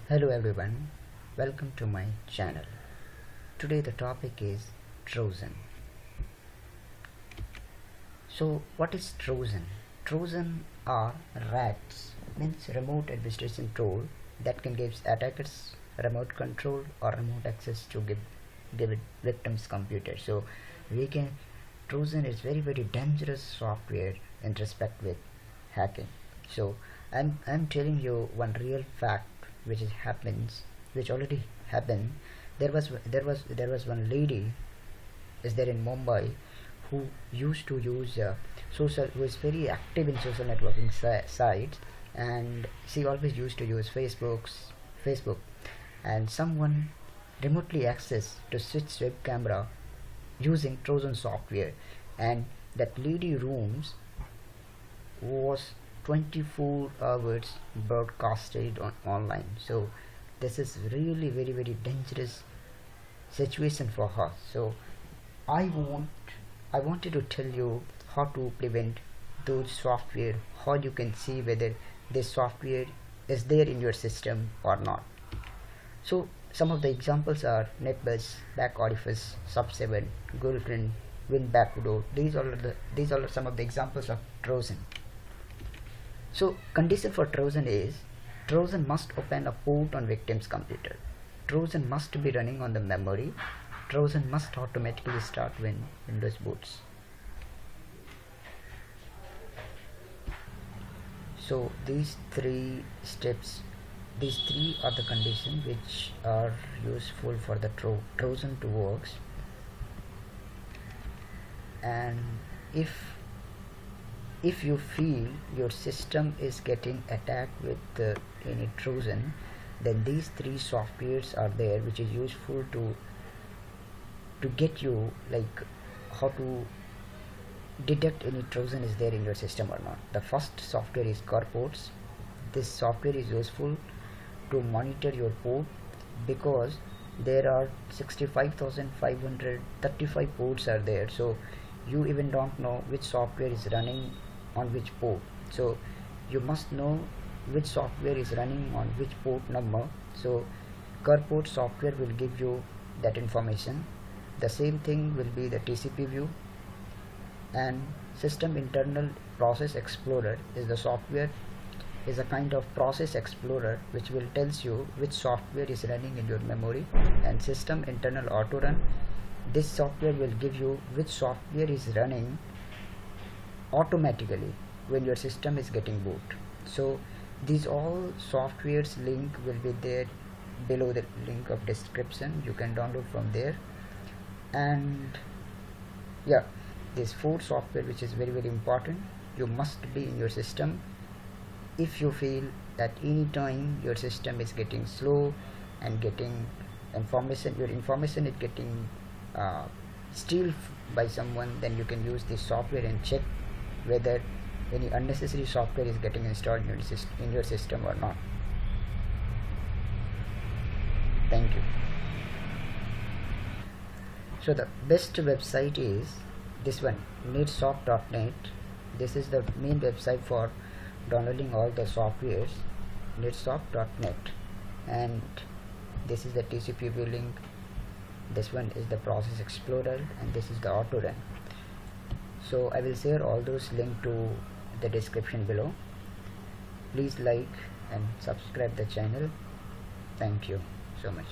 Hello everyone, welcome to my channel. Today the topic is Trojan. So what is Trojan? Trojan are rats, means remote administration tool that can give attackers remote control or remote access to give it victims computer. So we can Trojan is very dangerous software in respect with hacking. So I'm telling you one real fact which which already happened. There was one lady is there in Mumbai who used to use who is very active in social networking sites, and she always used to use Facebook, and someone remotely access to switch web camera using Trojan software, and that lady rooms was 24 hours broadcasted online. So this is really very dangerous situation for her. So I want I wanted to tell you how to prevent those software, how you can see whether this software is there in your system or not. So some of the examples are NetBuzz, Back Orifice, Sub7, Girlfriend, Win Backdoor. These are some of the examples of Trojan. So condition for Trojan is Trojan must open a port on victim's computer. Trojan must be running on the memory. Trojan must automatically start when Windows boots. So these three are the conditions which are useful for the Trojan to work. And if you feel your system is getting attacked with any Trojan, then these three softwares are there which is useful to get you like how to detect any Trojan is there in your system or not. The first software is currports. This software is useful to monitor your port because there are 65,535 ports are there, so you even don't know which software is running on which port. So you must know which software is running on which port number. So currport software will give you that information. The same thing will be the TcpView, and System Internal Process Explorer is the software, is a kind of process explorer which will tells you which software is running in your memory. And System Internal Auto Run, this software will give you which software is running automatically when your system is getting boot. So these all softwares link will be there below the link of description. You can download from there. And yeah, this 4 software which is very important, you must be in your system. If you feel that any time your system is getting slow and getting your information is getting steal by someone, then you can use this software and check whether any unnecessary software is getting installed in your system or not. Thank you. So the best website is this one, netsoft.net. This is the main website for downloading all the softwares, netsoft.net. And this is the TcpView link. This one is the Process Explorer, and this is the Auto Run. So I will share all those links to the description below. Please like and subscribe the channel. Thank you so much.